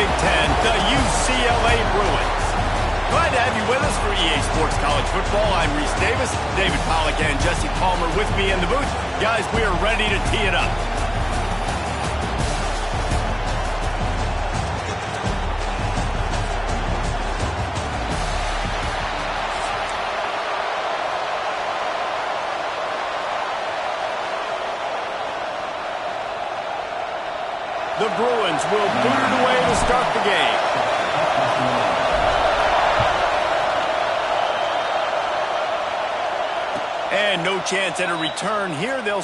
Big Ten, the UCLA Bruins. Glad to have you with us for EA Sports College Football. I'm Reese Davis, David Pollack, and Jesse Palmer with me in the booth. Guys, we are ready to tee it up. The Bruins will boot it away to start the game. And no chance at a return here. They'll...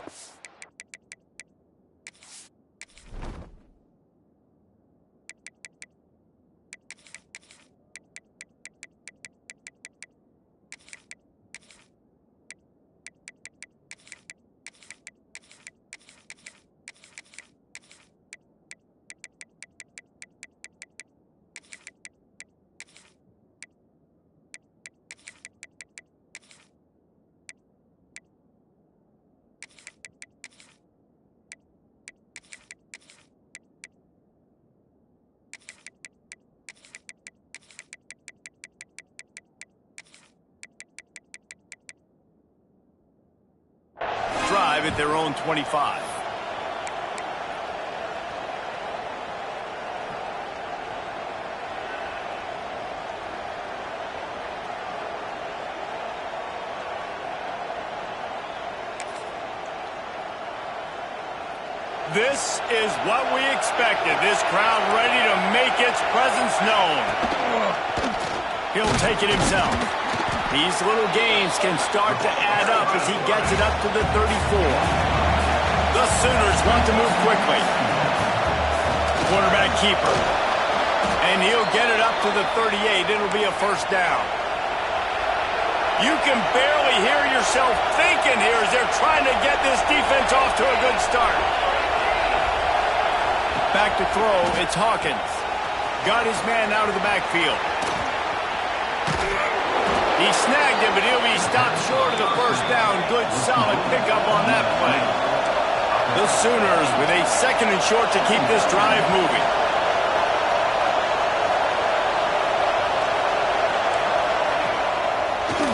drive at their own 25. This is what we expected. This crowd ready to make its presence known. He'll take it himself. These little gains can start to add up as he gets it up to the 34. The Sooners want to move quickly. Quarterback keeper. And he'll get it up to the 38. It'll be a first down. You can barely hear yourself thinking here as they're trying to get this defense off to a good start. Back to throw, it's Hawkins. Got his man out of the backfield. He snagged him, but he'll be stopped short of the first down. Good, solid pickup on that play. The Sooners with a second and short to keep this drive moving.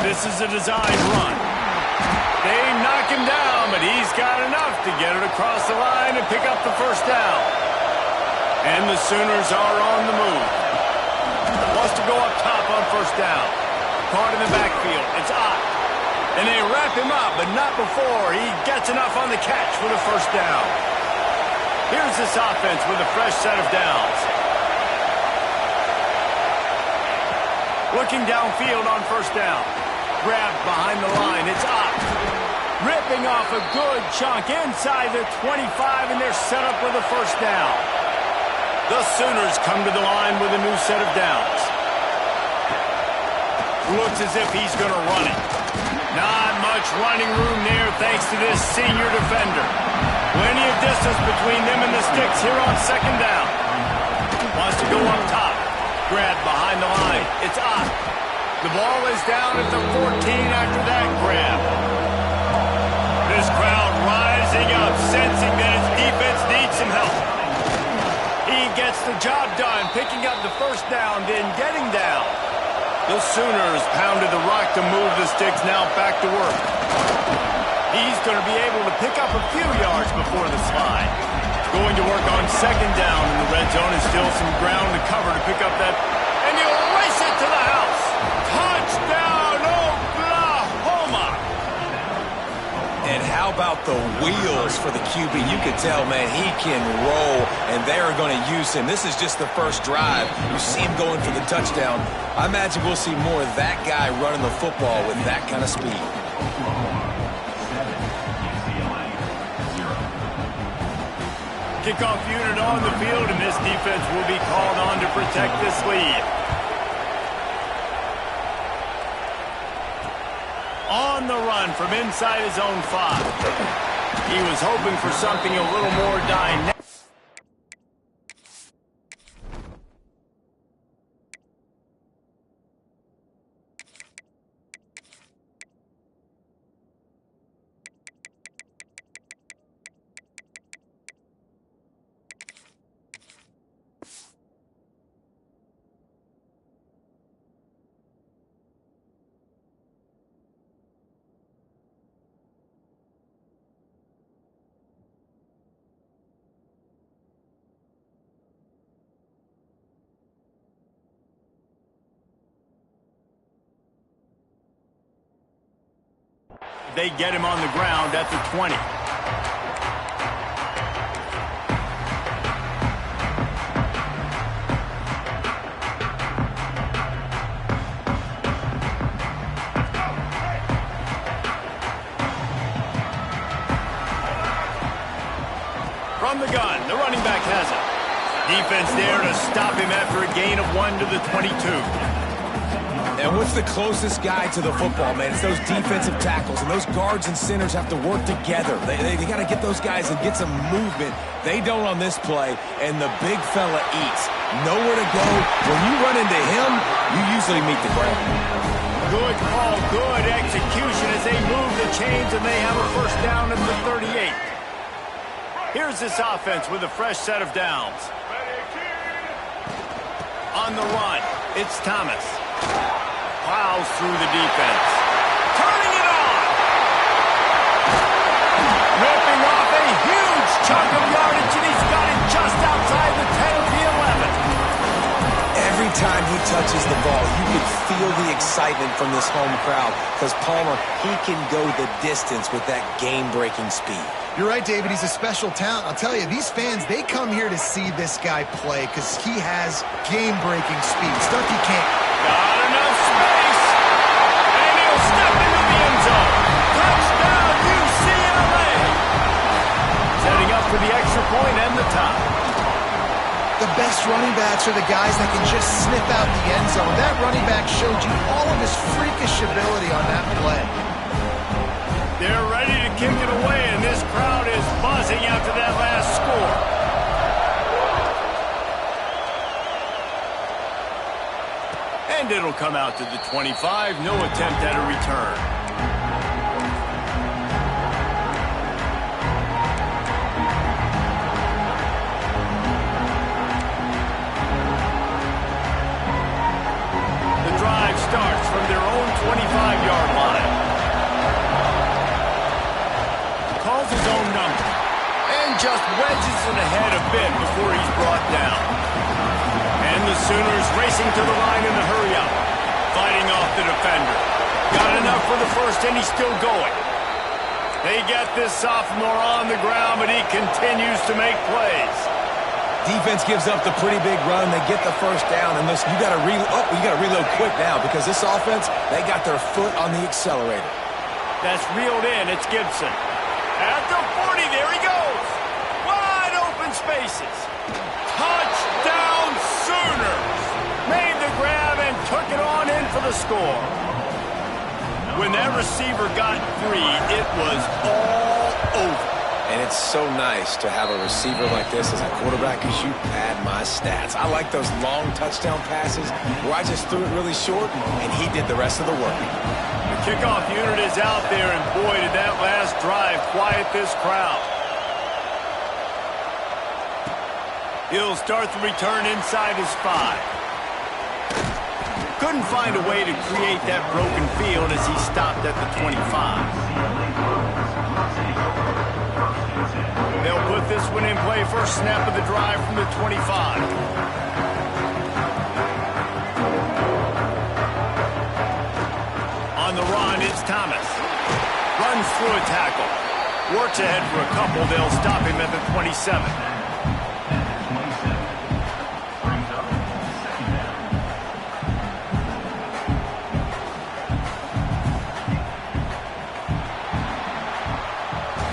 This is a design run. They knock him down, but he's got enough to get it across the line and pick up the first down. And the Sooners are on the move. Wants to go up top on first down. Caught in the backfield. It's Ott. And they wrap him up, but not before he gets enough on the catch for the first down. Here's this offense with a fresh set of downs. Looking downfield on first down. Grabbed behind the line. It's Ott. Ripping off a good chunk inside the 25, and they're set up with a first down. The Sooners come to the line with a new set of downs. Looks as if he's going to run it. Not much running room there thanks to this senior defender. Plenty of distance between them and the sticks here on second down. Wants to go up top. Grab behind the line. It's Ott. The ball is down at the 14 after that grab. This crowd rising up, sensing that his defense needs some help. He gets the job done, picking up the first down, then getting down. The Sooners pounded the rock to move the sticks, now back to work. He's going to be able to pick up a few yards before the slide. Going to work on second down in the red zone, and still some ground to cover to pick up that. And he'll race it to the house. Touchdown, Oklahoma! And how about the wheels for the QB? You can tell, man, he can roll, and they are going to use him. This is just the first drive. You see him going for the touchdown. I imagine we'll see more of that guy running the football with that kind of speed. Kickoff unit on the field, and this defense will be called on to protect this lead. On the run from inside his own 5. He was hoping for something a little more dynamic. They get him on the ground at the 20. From the gun, the running back has it. Defense there to stop him after a gain of 1 to the 22. And what's the closest guy to the football, man? It's those defensive tackles, and those guards and centers have to work together. They got to get those guys and get some movement. They don't on this play, and the big fella eats. Nowhere to go. When you run into him, you usually meet the ground. Good call, good execution as they move the chains, and they have a first down at the 38. Here's this offense with a fresh set of downs. On the run, it's Thomas. Plows through the defense. Turning it on! Ripping off a huge chunk of yardage, and he's got it just outside the 10 of the 11. Every time he touches the ball, you can feel the excitement from this home crowd because Palmer, he can go the distance with that game-breaking speed. You're right, David. He's a special talent. I'll tell you, these fans, they come here to see this guy play because he has game-breaking speed. Stuff you can't. Got enough space. And he'll step into the end zone. Touchdown, UCLA. Setting up for the extra point and the top. The best running backs are the guys that can just snip out the end zone. That running back showed you all of his freakish ability on that play. They're ready to kick it away, and this crowd is buzzing after that last score. And it'll come out to the 25. No attempt at a return. The drive starts from their own 25-yard line. Calls his own number and just wedges it ahead a bit before he's brought down. And the Sooners racing to the line in the hurry-up, fighting off the defender. Got enough for the first, and he's still going. They get this sophomore on the ground, but he continues to make plays. Defense gives up the pretty big run. They get the first down, and listen, you got to reload quick now because this offense, they got their foot on the accelerator. That's reeled in. It's Gibson. At the 40, there he goes. Wide open spaces. Touchdown Sooners. Made the grab and took it on in for the score. When that receiver got free, it was all over. And it's so nice to have a receiver like this as a quarterback because you pad my stats. I like those long touchdown passes where I just threw it really short and he did the rest of the work. The kickoff unit is out there, and boy, did that last drive quiet this crowd. He'll start the return inside his 5. Couldn't find a way to create that broken field as he stopped at the 25. They'll put this one in play first snap of the drive from the 25. On the run, it's Thomas. Runs through a tackle. Works ahead for a couple. They'll stop him at the 27.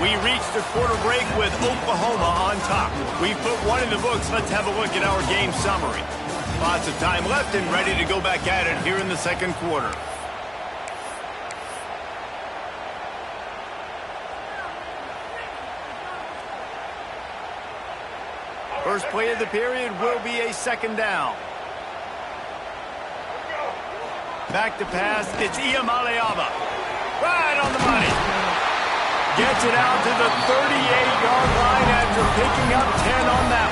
We reached the quarter break with Oklahoma on top. We've put one in the books. Let's have a look at our game summary. Lots of time left and ready to go back at it here in the second quarter. First play of the period will be a second down. Back to pass, it's Iamaleava. Right on the money. Gets it out to the 38-yard line after picking up 10 on that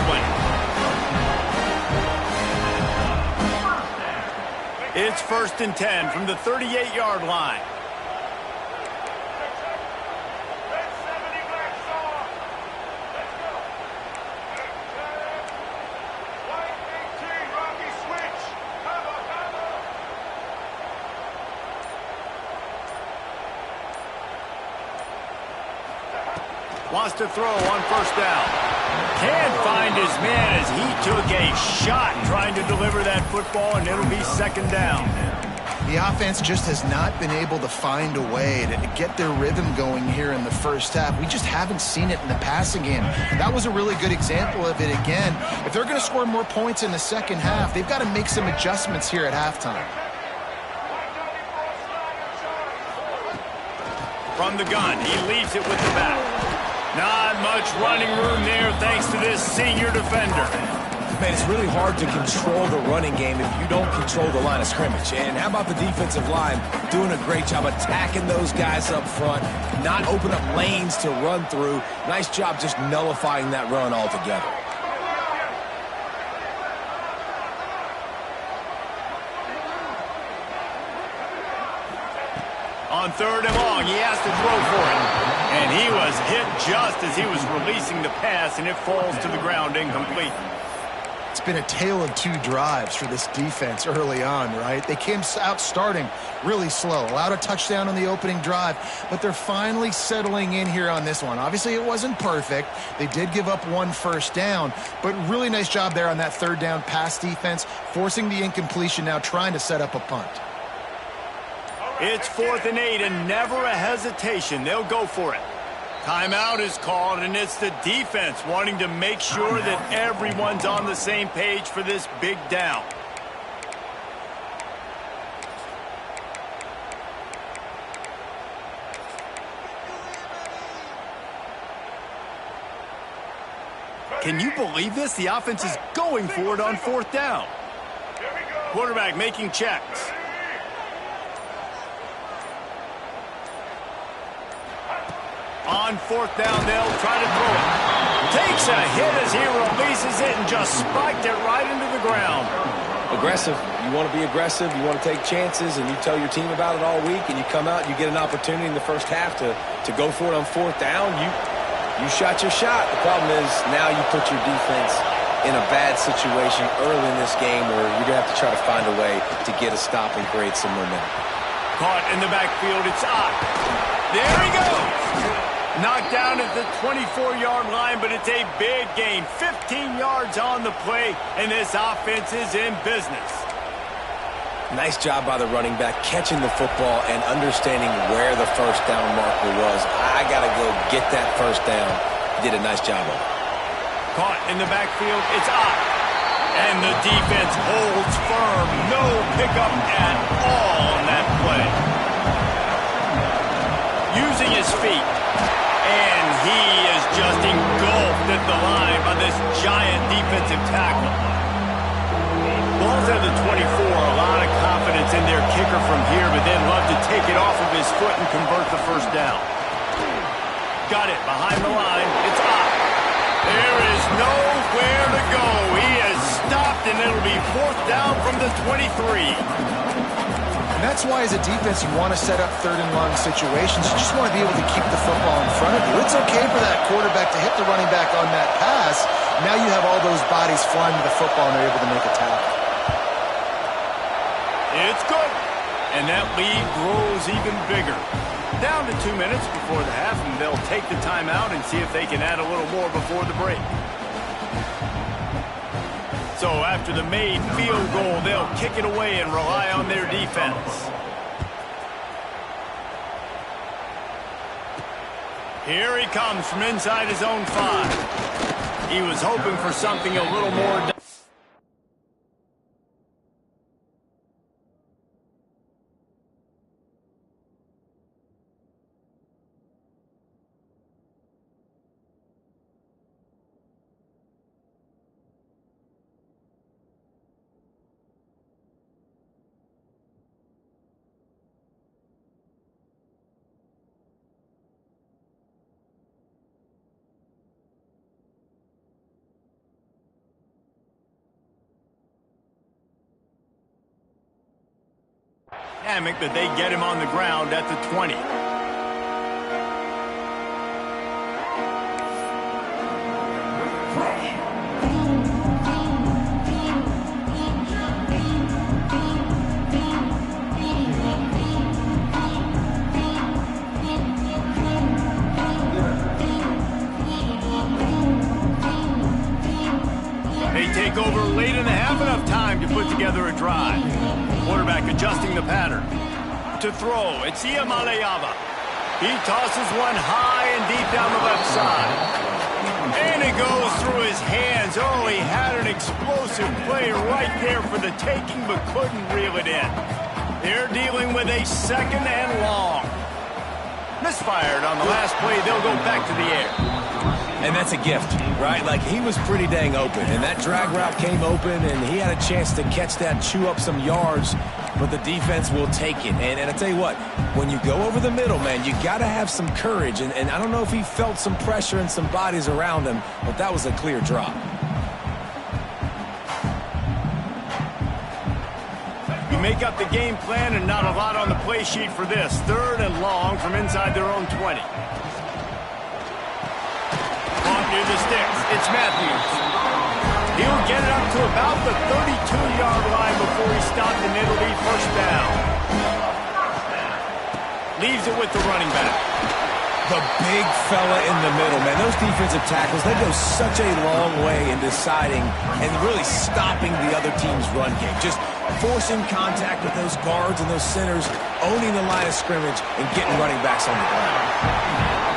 one. It's 1st and 10 from the 38-yard line. Wants to throw on first down. Can't find his man as he took a shot trying to deliver that football, and it'll be second down. The offense just has not been able to find a way to get their rhythm going here in the first half. We just haven't seen it in the passing game. That was a really good example of it again. If they're going to score more points in the second half, they've got to make some adjustments here at halftime. From the gun, he leaves it with the back. Not much running room there thanks to this senior defender. Man, it's really hard to control the running game if you don't control the line of scrimmage. And how about the defensive line doing a great job attacking those guys up front, not open up lanes to run through. Nice job just nullifying that run altogether. On third and long, he has to throw for it. And he was hit just as he was releasing the pass, and it falls to the ground incomplete. It's been a tale of two drives for this defense early on, right? They came out starting really slow, allowed a touchdown on the opening drive, but they're finally settling in here on this one. Obviously, it wasn't perfect. They did give up one first down, but really nice job there on that third down pass defense, forcing the incompletion, now trying to set up a punt. It's 4th and 8, and never a hesitation. They'll go for it. Timeout is called, and it's the defense wanting to make sure that everyone's on the same page for this big down. Can you believe this? The offense is going for it on 4th down. Quarterback making checks. On 4th down, they'll try to throw it. Takes a hit as he releases it and just spiked it right into the ground. Aggressive. You want to be aggressive. You want to take chances, and you tell your team about it all week, and you come out and you get an opportunity in the first half to go for it on 4th down. You shot your shot. The problem is now you put your defense in a bad situation early in this game where you're going to have to try to find a way to get a stop and create some momentum. Caught in the backfield. It's Ott. There he goes. Knocked down at the 24-yard line, but it's a big gain. 15 yards on the play, and this offense is in business. Nice job by the running back, catching the football and understanding where the first down marker was. I got to go get that first down. He did a nice job of it. Caught in the backfield, it's Ott. And the defense holds firm. No pickup at all on that play. Using his feet. And he is just engulfed at the line by this giant defensive tackle. Ball's at the 24, a lot of confidence in their kicker from here, but then love to take it off of his foot and convert the first down. Got it behind the line. It's Ott. There is nowhere to go. He is stopped, and it'll be 4th down from the 23. And that's why, as a defense, you want to set up third and long situations. You just want to be able to keep the football in front of you. It's okay for that quarterback to hit the running back on that pass. Now you have all those bodies flying to the football, and they're able to make a tackle. It's good. And that lead grows even bigger. Down to 2 minutes before the half, and they'll take the timeout and see if they can add a little more before the break. So after the made field goal, they'll kick it away and rely on their defense. Here he comes from inside his own 5. He was hoping for something a little more. But they get him on the ground at the 20. take over late in the half, enough time to put together a drive. Quarterback adjusting the pattern. To throw, it's Iamaleava. He tosses one high and deep down the left side. And it goes through his hands. Oh, he had an explosive play right there for the taking, but couldn't reel it in. They're dealing with a second and long. Misfired on the last play. They'll go back to the air. And that's a gift, right? Like, he was pretty dang open, and that drag route came open, and he had a chance to catch that, chew up some yards, but the defense will take it. And I tell you what, when you go over the middle, man, you got to have some courage, and I don't know if he felt some pressure and some bodies around him, but that was a clear drop. You make up the game plan and not a lot on the play sheet for this. Third and long from inside their own 20. Near the sticks, it's Matthews. He'll get it up to about the 32-yard line before he stopped, and it'll be first down. Leaves it with the running back. The big fella in the middle, man. Those defensive tackles, they go such a long way in deciding and really stopping the other team's run game. Just forcing contact with those guards and those centers, owning the line of scrimmage, and getting running backs on the ground.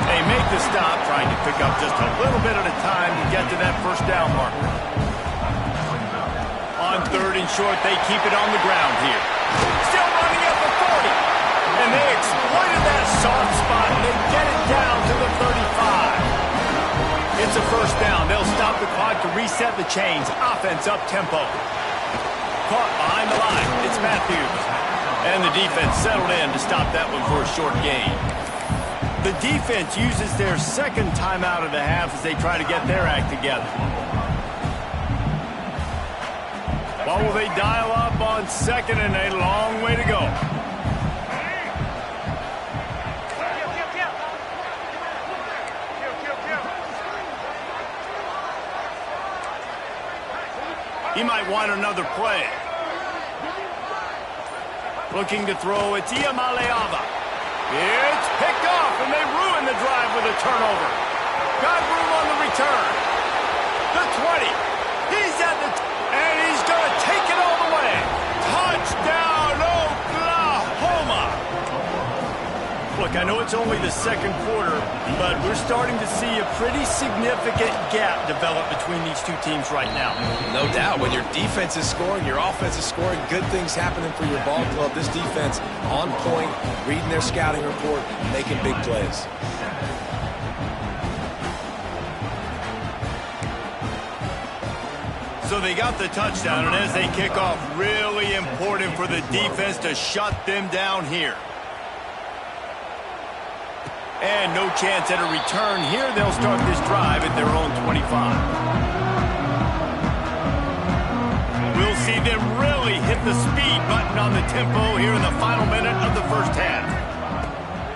They make the stop, trying to pick up just a little bit at a time to get to that first down marker. On third and short, they keep it on the ground here. Still running at the 40. And they exploited that soft spot, and they get it down to the 35. It's a first down. They'll stop the clock to reset the chains. Offense up-tempo. Caught behind the line. It's Matthews. And the defense settled in to stop that one for a short gain. The defense uses their second timeout of the half as they try to get their act together. Well, will they dial up on second, and a long way to go. He might want another play. Looking to throw, it's Iamaleava. It's picked off, and they ruin the drive with a turnover. Got room on the return. The 20. He's at the... and he's going to take it all the way. Touchdown, Oklahoma. Look, I know it's only the second quarter, but we're starting to see a pretty significant gap develop between these two teams right now. No doubt. When your defense is scoring, your offense is scoring, good things happening for your ball club. This defense on point, reading their scouting report, making big plays. So they got the touchdown, and as they kick off, really important for the defense to shut them down here. And no chance at a return here. They'll start this drive at their own 25. We'll see them really hit the speed button on the tempo here in the final minute of the first half.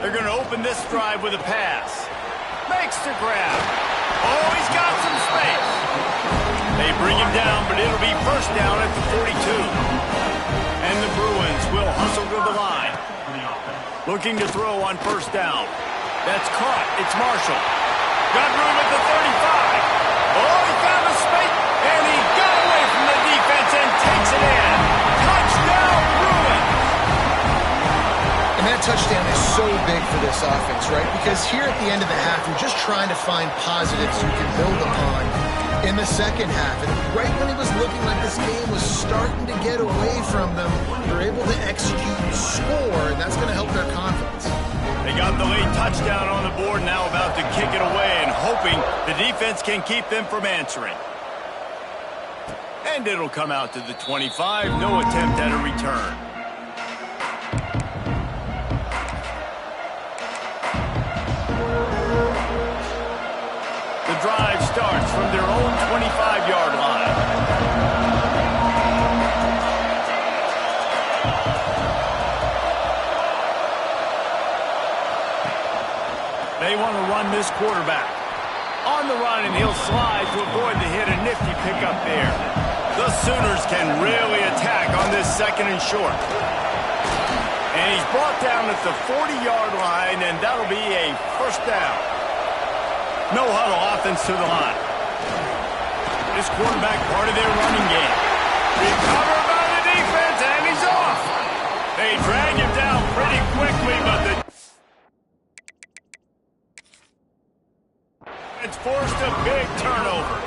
They're going to open this drive with a pass. Makes the grab. Oh, he's got some space. They bring him down, but it'll be first down at the 42. And the Bruins will hustle to the line. Looking to throw on first down. That's caught. It's Marshall. Got room at the 35. Oh, he found a space, and he got away from the defense and takes it in. Touchdown, Bruins. And that touchdown is so big for this offense, right? Because here at the end of the half, you're just trying to find positives you can build upon in the second half. And right when it was looking like this game was starting to get away from them, they're able to execute and score, and that's going to help their confidence. They got the late touchdown on the board, now about to kick it away and hoping the defense can keep them from answering. And it'll come out to the 25. No attempt at a return. The drive starts from their own 25-yard line. They want to run this quarterback. On the run, and he'll slide to avoid the hit. A nifty pickup there. The Sooners can really attack on this second and short. And he's brought down at the 40-yard line, and that'll be a first down. No huddle offense to the line. This quarterback part of their running game. Recovered by the defense, and he's off. They drag him down pretty quickly, but it's forced a big turnover.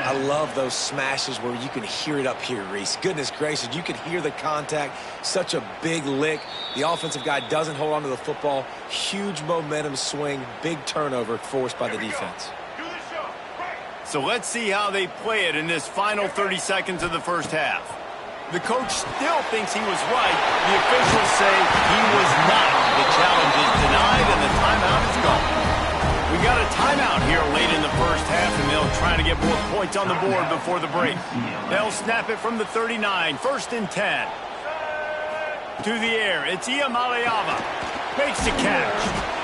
I love those smashes where you can hear it up here, Reese. Goodness gracious, you can hear the contact. Such a big lick. The offensive guy doesn't hold on to the football. Huge momentum swing, big turnover forced by the defense. So let's see how they play it in this final 30 seconds of the first half. The coach still thinks he was right. The officials say he was not. The challenge is denied and the timeout is gone. We got a timeout here late in the first half, and they'll try to get more points on the board before the break. They'll snap it from the 39, 1st and 10. To the air, it's Iamaleava. Makes the catch.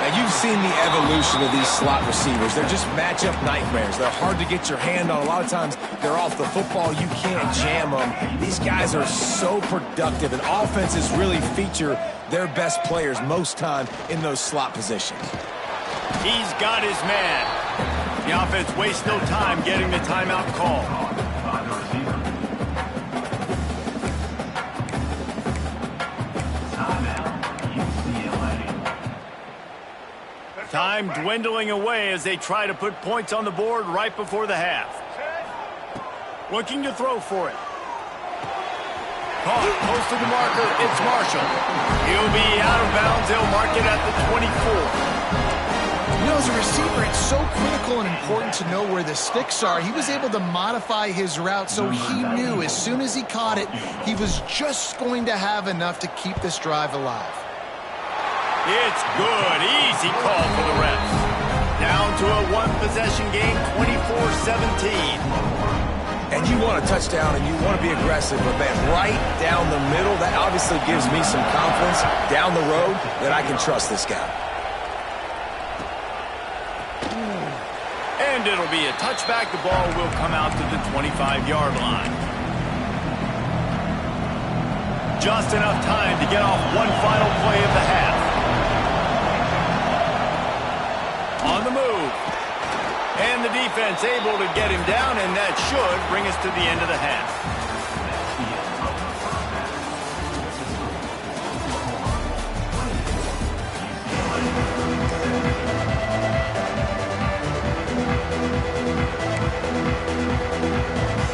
Now, you've seen the evolution of these slot receivers. They're just matchup nightmares. They're hard to get your hand on. A lot of times, they're off the football. You can't jam them. These guys are so productive, and offenses really feature their best players most time in those slot positions. He's got his man. The offense wastes no time getting the timeout call. Time dwindling away as they try to put points on the board right before the half. Looking to throw for it. Caught close to the marker. It's Marshall. He'll be out of bounds. They'll mark it at the 24. You know, as a receiver, it's so critical and important to know where the sticks are. He was able to modify his route so he knew as soon as he caught it, he was just going to have enough to keep this drive alive. It's good. Easy call for the refs. Down to a one-possession game, 24-17. And you want a touchdown and you want to be aggressive, but man, right down the middle, that obviously gives me some confidence down the road that I can trust this guy. And it'll be a touchback. The ball will come out to the 25-yard line. Just enough time to get off one final play of the half. On the move. And the defense able to get him down, and that should bring us to the end of the half.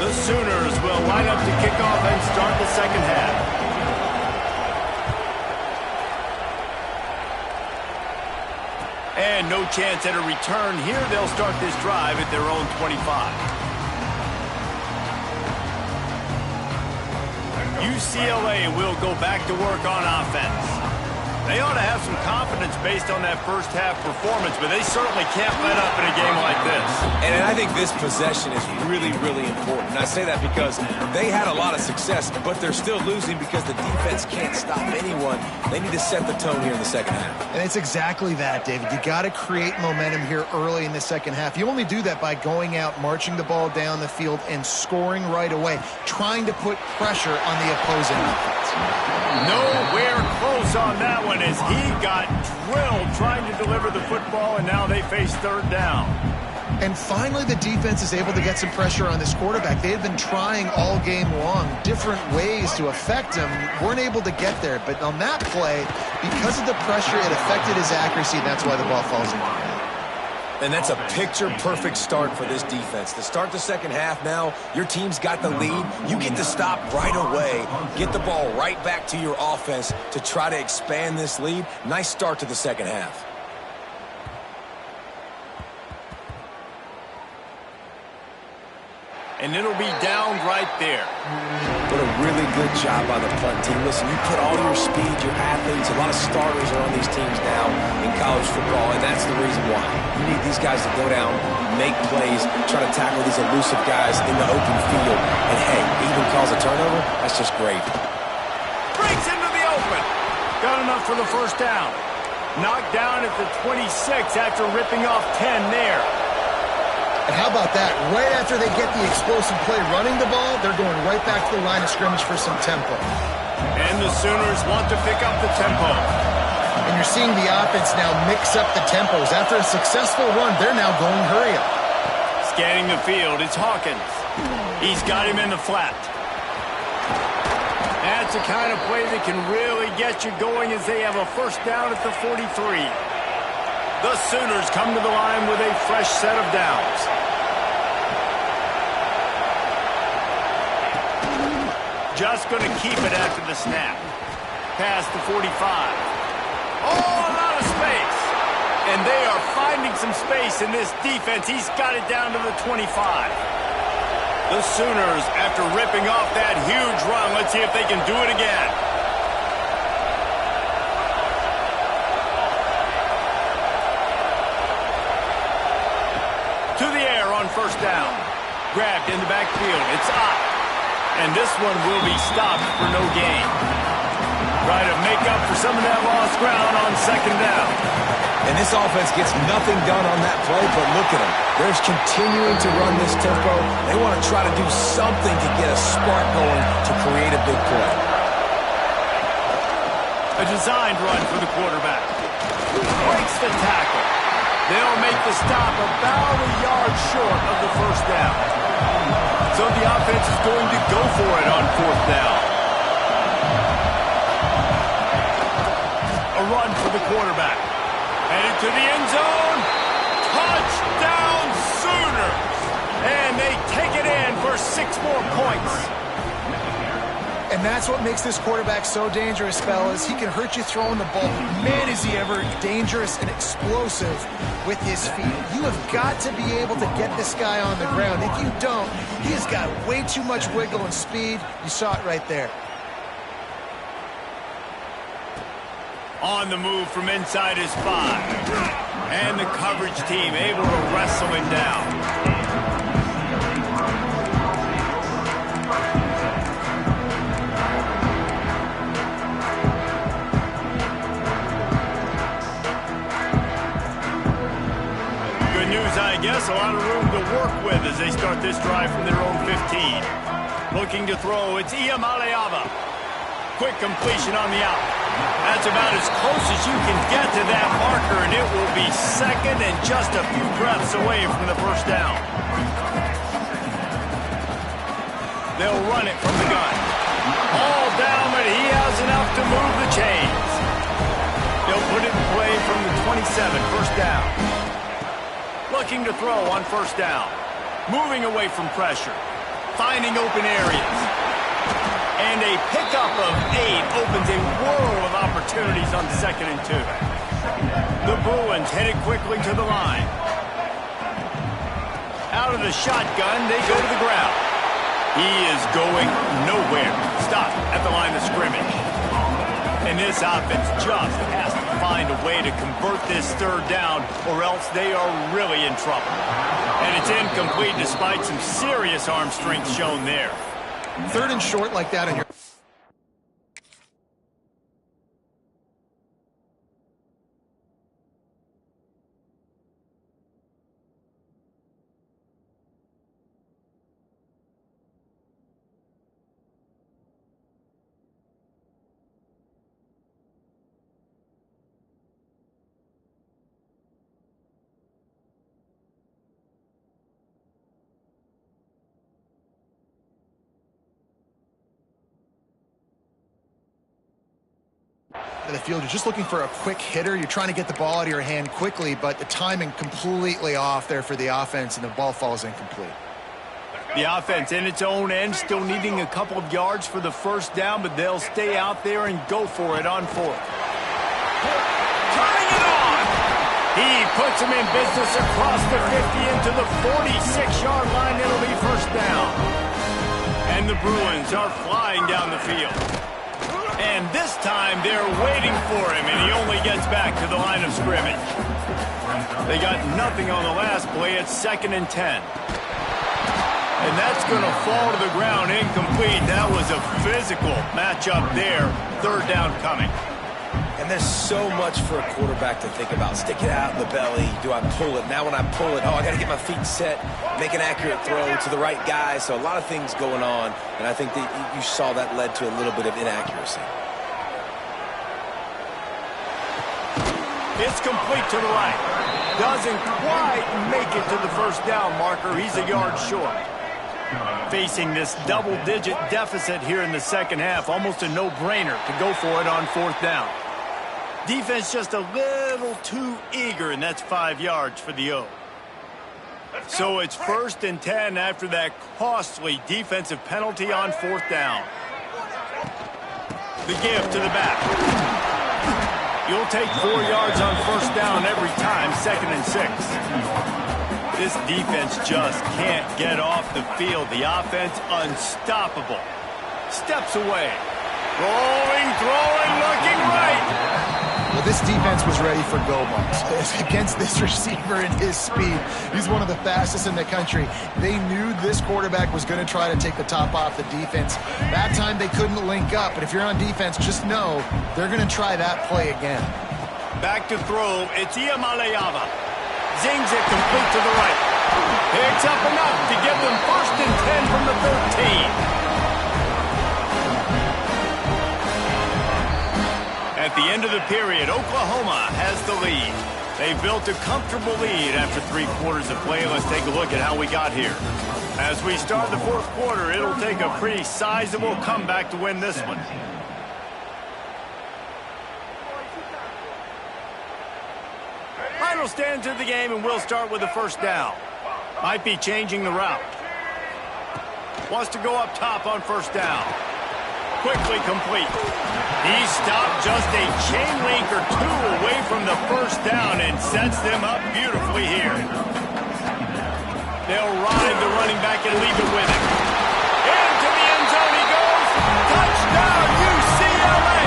The Sooners will line up to kick off and start the second half. And no chance at a return here. They'll start this drive at their own 25. UCLA will go back to work on offense. They ought to have some confidence based on that first half performance, but they certainly can't let up in a game like this. And I think this possession is really, really important. And I say that because they had a lot of success, but they're still losing because the defense can't stop anyone. They need to set the tone here in the second half. And it's exactly that, David. You got to create momentum here early in the second half. You only do that by going out, marching the ball down the field, and scoring right away, trying to put pressure on the opposing offense. Nowhere close on that one as he got drilled trying to deliver the football, and now they face third down. And finally, the defense is able to get some pressure on this quarterback. They had been trying all game long different ways to affect him, weren't able to get there. But on that play, because of the pressure, it affected his accuracy, and that's why the ball falls into the ground. And that's a picture-perfect start for this defense. To start the second half now, your team's got the lead. You get to stop right away, get the ball right back to your offense to try to expand this lead. Nice start to the second half. And it'll be down right there. What a really good job by the punt team. Listen, you put all your speed, your athletes, a lot of starters are on these teams now in college football, and that's the reason why. You need these guys to go down, make plays, try to tackle these elusive guys in the open field. And hey, even calls a turnover, that's just great. Breaks into the open. Got enough for the first down. Knocked down at the 26 after ripping off 10 there. And how about that? Right after they get the explosive play running the ball, they're going right back to the line of scrimmage for some tempo. And the Sooners want to pick up the tempo. And you're seeing the offense now mix up the tempos. After a successful run, they're now going hurry up. Scanning the field, it's Hawkins. He's got him in the flat. That's the kind of play that can really get you going as they have a first down at the 43. The Sooners come to the line with a fresh set of downs. Just going to keep it after the snap. Past the 45. Oh, a lot of space. And they are finding some space in this defense. He's got it down to the 25. The Sooners, after ripping off that huge run, let's see if they can do it again. To the air on first down. Grabbed in the backfield. It's up. And this one will be stopped for no gain. Try to make up for some of that lost ground on second down. And this offense gets nothing done on that play, but look at them. They're continuing to run this tempo. They want to try to do something to get a spark going to create a big play. A designed run for the quarterback. Breaks the tackle. They'll make the stop about a yard short of the first down. So the offense is going to go for it on fourth down. A run for the quarterback. Headed to the end zone. Touchdown Sooners. And they take it in for 6 more points. And that's what makes this quarterback so dangerous, fellas. He can hurt you throwing the ball. Man, is he ever dangerous and explosive with his feet. You have got to be able to get this guy on the ground. If you don't, he has got way too much wiggle and speed. You saw it right there. On the move from inside his 5. And the coverage team able to wrestle him down. Good news, I guess. A lot of room to work with as they start this drive from their own 15. Looking to throw, it's Iamaleava. Quick completion on the out. That's about as close as you can get to that marker, and it will be second and just a few breaths away from the first down. They'll run it from the gun. All down, but he has enough to move the chains. They'll put it in play from the 27, first down. Looking to throw on first down. Moving away from pressure. Finding open areas. And a pickup of 8 opens a world of opportunities on 2nd and 2. The Bruins headed quickly to the line. Out of the shotgun, they go to the ground. He is going nowhere. Stop at the line of scrimmage. And this offense just has to find a way to convert this third down, or else they are really in trouble. And it's incomplete despite some serious arm strength shown there. 3rd and short like that on your... the field. You're just looking for a quick hitter. You're trying to get the ball out of your hand quickly, but the timing completely off there for the offense, and the ball falls incomplete. The offense in its own end, still needing a couple of yards for the first down, but they'll stay out there and go for it on 4th. Turning it on! He puts him in business across the 50 into the 46-yard line. It'll be first down. And the Bruins are flying down the field. And this time, they're waiting for him, and he only gets back to the line of scrimmage. They got nothing on the last play. It's 2nd and 10. And that's going to fall to the ground incomplete. That was a physical matchup there. 3rd down coming. And there's so much for a quarterback to think about. Stick it out in the belly. Do I pull it? Now when I pull it, I got to get my feet set, make an accurate throw to the right guy. So a lot of things going on, and I think that you saw that led to a little bit of inaccuracy. It's complete to the right. Doesn't quite make it to the first down marker. He's a yard short. Facing this double-digit deficit here in the second half, almost a no-brainer to go for it on fourth down. Defense just a little too eager, and that's 5 yards for the O. So it's 1st and 10 after that costly defensive penalty on fourth down. The give to the back. You'll take 4 yards on first down every time, 2nd and 6. This defense just can't get off the field. The offense unstoppable. Steps away. Rolling, throwing, looking right. Well, this defense was ready for go balls against this receiver and his speed. He's one of the fastest in the country. They knew this quarterback was going to try to take the top off the defense. That time they couldn't link up, but if you're on defense, just know they're going to try that play again. Back to throw. It's Iamaleava. Zings it complete to the right. Picks up enough to give them 1st and 10 from the 13. At the end of the period, Oklahoma has the lead. They've built a comfortable lead after 3 quarters of play. Let's take a look at how we got here. As we start the 4th quarter, it'll take a pretty sizable comeback to win this one. Final stands of the game, and we'll start with the first down. Might be changing the route. Wants to go up top on first down. Quickly complete. He stopped just a chain link or 2 away from the first down and sets them up beautifully here. They'll ride the running back and leave it with him. Into the end zone he goes. Touchdown, UCLA!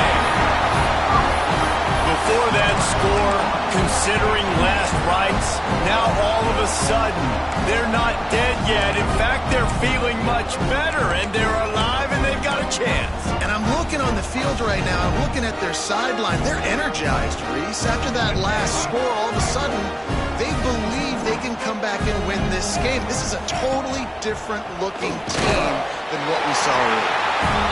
Before that score, considering last rites, now all of a sudden, they're not dead yet. In fact, they're feeling much better, and they're alive, and they've got a chance. And I'm looking on the field right now. I'm looking at their sideline. They're energized, Reese. After that last score, all of a sudden, they believe they can come back and win this game. This is a totally different-looking team than what we saw earlier.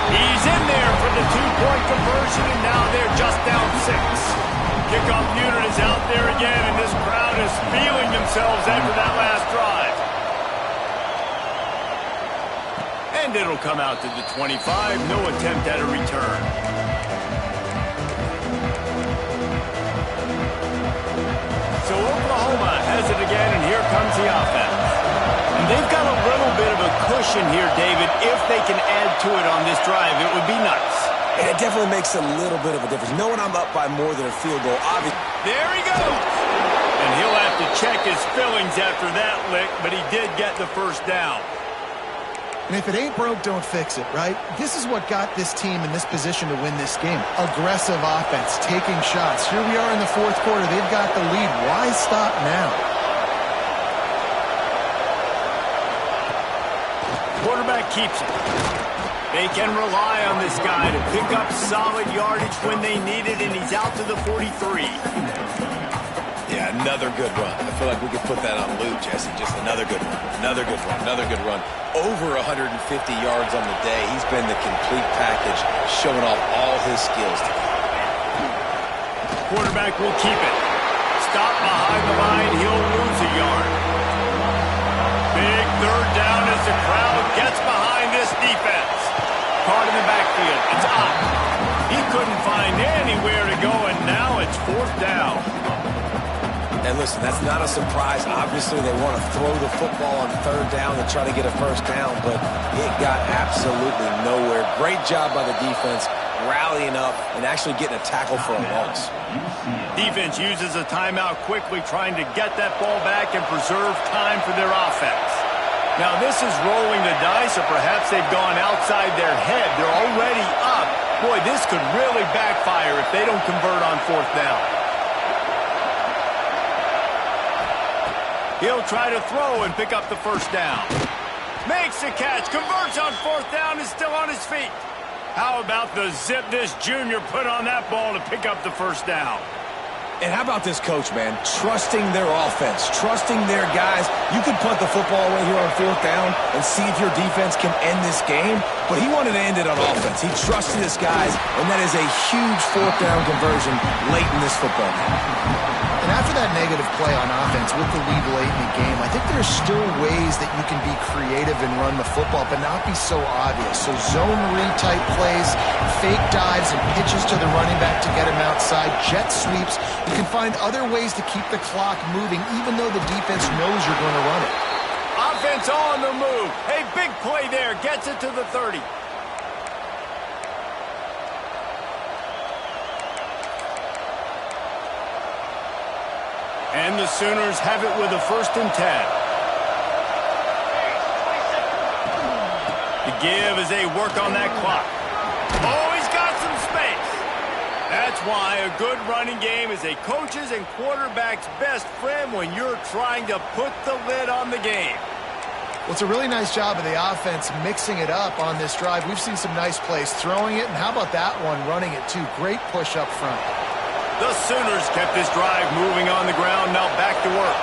He's in there for the 2-point conversion, and now they're just down 6. Kickoff unit is out there again, and this crowd is feeling themselves after that last drive. And it'll come out to the 25. No attempt at a return. So Oklahoma has it again, and here comes the offense. And they've got a little bit of a cushion here, David. If they can add to it on this drive, it would be nice. And it definitely makes a little bit of a difference. Knowing I'm up by more than a field goal, obviously. There he goes! And he'll have to check his fillings after that lick, but he did get the first down. And if it ain't broke, don't fix it, right? This is what got this team in this position to win this game. Aggressive offense, taking shots. Here we are in the 4th quarter. They've got the lead. Why stop now? Quarterback keeps it. They can rely on this guy to pick up solid yardage when they need it, and he's out to the 43. Yeah, another good run. I feel like we could put that on loop, Jesse. Just another good run. Another good run. Another good run. Over 150 yards on the day. He's been the complete package, showing off all his skills today. Quarterback will keep it. Stop behind the line. He'll lose a yard. Big 3rd down as the crowd gets behind this defense. Caught in the backfield. It's up. He couldn't find anywhere to go, and now it's 4th down. And listen, that's not a surprise. Obviously, they want to throw the football on 3rd down and try to get a first down, but it got absolutely nowhere. Great job by the defense, rallying up and actually getting a tackle for a loss. Defense uses a timeout quickly, trying to get that ball back and preserve time for their offense. Now, this is rolling the dice, or perhaps they've gone outside their head. They're already up. Boy, this could really backfire if they don't convert on 4th down. He'll try to throw and pick up the first down. Makes the catch, converts on 4th down, is still on his feet. How about the zip this junior put on that ball to pick up the first down? And how about this coach, man? Trusting their offense, trusting their guys. You can punt the football away here on 4th down and see if your defense can end this game, but he wanted to end it on offense. He trusted his guys, and that is a huge 4th down conversion late in this football game. And And after that negative play on offense with the lead late in the game, I think there's still ways that you can be creative and run the football, but not be so obvious. So zone read type plays, fake dives and pitches to the running back to get him outside, jet sweeps. You can find other ways to keep the clock moving, even though the defense knows you're going to run it. Offense on the move. Hey, big play there. Gets it to the 30. And the Sooners have it with a 1st and 10. The give as they work on that clock. Oh, he's got some space. That's why a good running game is a coach's and quarterback's best friend when you're trying to put the lid on the game. Well, it's a really nice job of the offense mixing it up on this drive. We've seen some nice plays throwing it, and how about that one running it too? Great push up front. The Sooners kept this drive moving on the ground. Now back to work.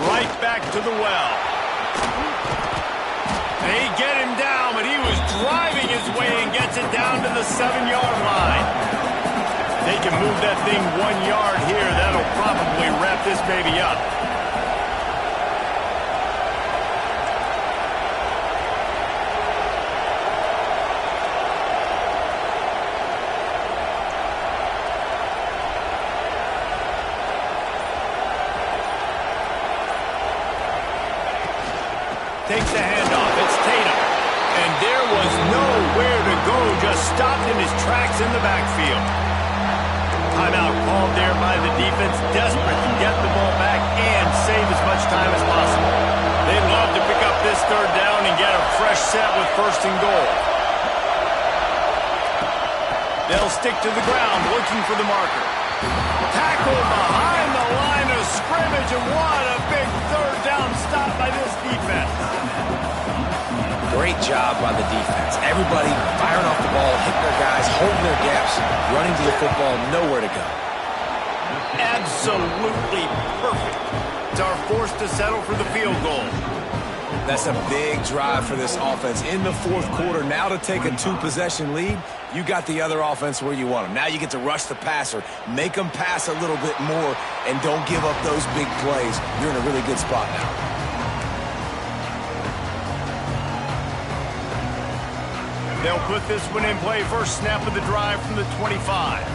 Right back to the well. They get him down, but he was driving his way and gets it down to the 7-yard line. They can move that thing 1 yard here. That'll probably wrap this baby up. Takes the handoff. It's Tatum. And there was nowhere to go. Just stopped in his tracks in the backfield. Timeout called there by the defense. Desperate to get the ball back and save as much time as possible. They'd love to pick up this 3rd down and get a fresh set with 1st and goal. They'll stick to the ground looking for the marker. Tackle behind the line of scrimmage, and what a big 3rd down stop by this defense. Great job by the defense. Everybody firing off the ball, hitting their guys, holding their gaps, running to the football, nowhere to go. Absolutely perfect. It's our force to settle for the field goal. That's a big drive for this offense in the 4th quarter. Now to take a 2-possession lead, you got the other offense where you want them. Now you get to rush the passer, make them pass a little bit more, and don't give up those big plays. You're in a really good spot now. They'll put this one in play. First snap of the drive from the 25.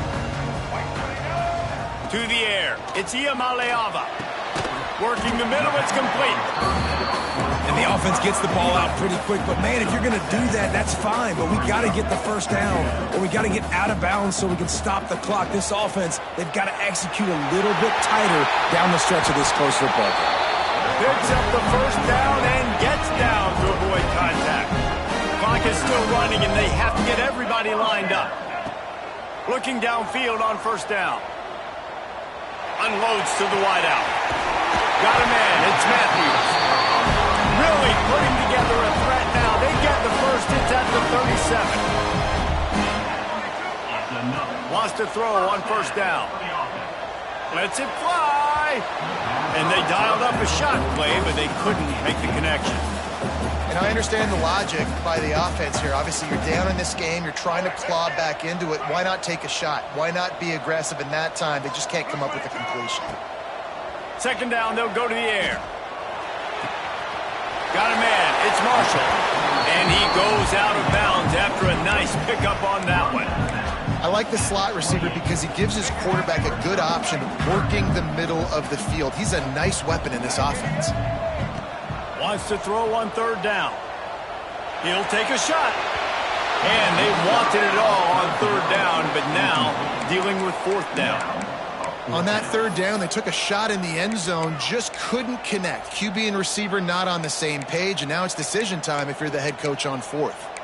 To the air. It's Iamaleava. Working the middle. It's complete. And the offense gets the ball out pretty quick. But, man, if you're going to do that, that's fine. But we got to get the 1st down, or we got to get out of bounds so we can stop the clock. This offense, they've got to execute a little bit tighter down the stretch of this close football game. Picks up the 1st down and gets down to avoid contact. Clock is still running, and they have to get everybody lined up. Looking downfield on 1st down. Unloads to the wideout. Got a man. It's Matthews. Really putting together a threat now. They get the 1st. It's at the 37. Wants to throw on 1st down. Lets it fly. And they dialed up a shot play, but they couldn't make the connection. And I understand the logic by the offense here. Obviously, you're down in this game. You're trying to claw back into it. Why not take a shot? Why not be aggressive in that time? They just can't come up with a completion. 2nd down, they'll go to the air. Got a man. It's Marshall. And he goes out of bounds after a nice pickup on that one. I like the slot receiver because he gives his quarterback a good option of working the middle of the field. He's a nice weapon in this offense. Wants to throw on 3rd down. He'll take a shot. And they wanted it all on 3rd down, but now dealing with 4th down. On that 3rd down, they took a shot in the end zone, just couldn't connect. QB and receiver not on the same page, and now it's decision time if you're the head coach on 4th.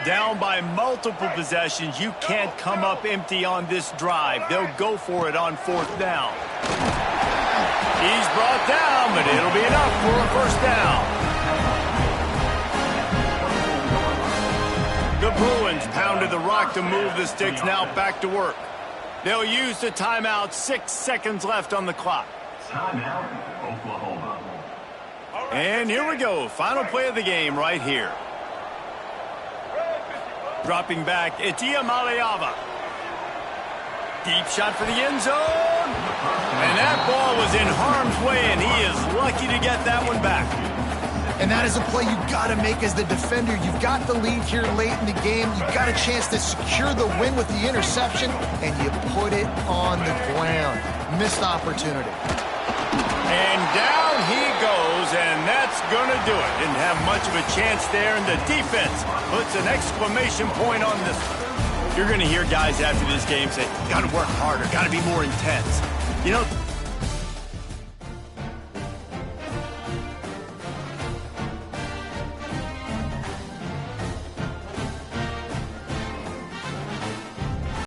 Down by multiple possessions. You can't come up empty on this drive. They'll go for it on 4th down. He's brought down, but it'll be enough for a 1st down. The Bruins pounded the rock to move the sticks. Now back to work. They'll use the timeout. 6 seconds left on the clock. Timeout, Oklahoma. And here we go. Final play of the game right here. Dropping back, Itia Maleava. Deep shot for the end zone. And that ball was in harm's way, and he is lucky to get that one back. And that is a play you got to make as the defender. You've got the lead here late in the game. You've got a chance to secure the win with the interception, and you put it on the ground. Missed opportunity. And down he goes, and that's going to do it. Didn't have much of a chance there, and the defense puts an exclamation point on this one. You're going to hear guys after this game say, got to work harder, got to be more intense. You know,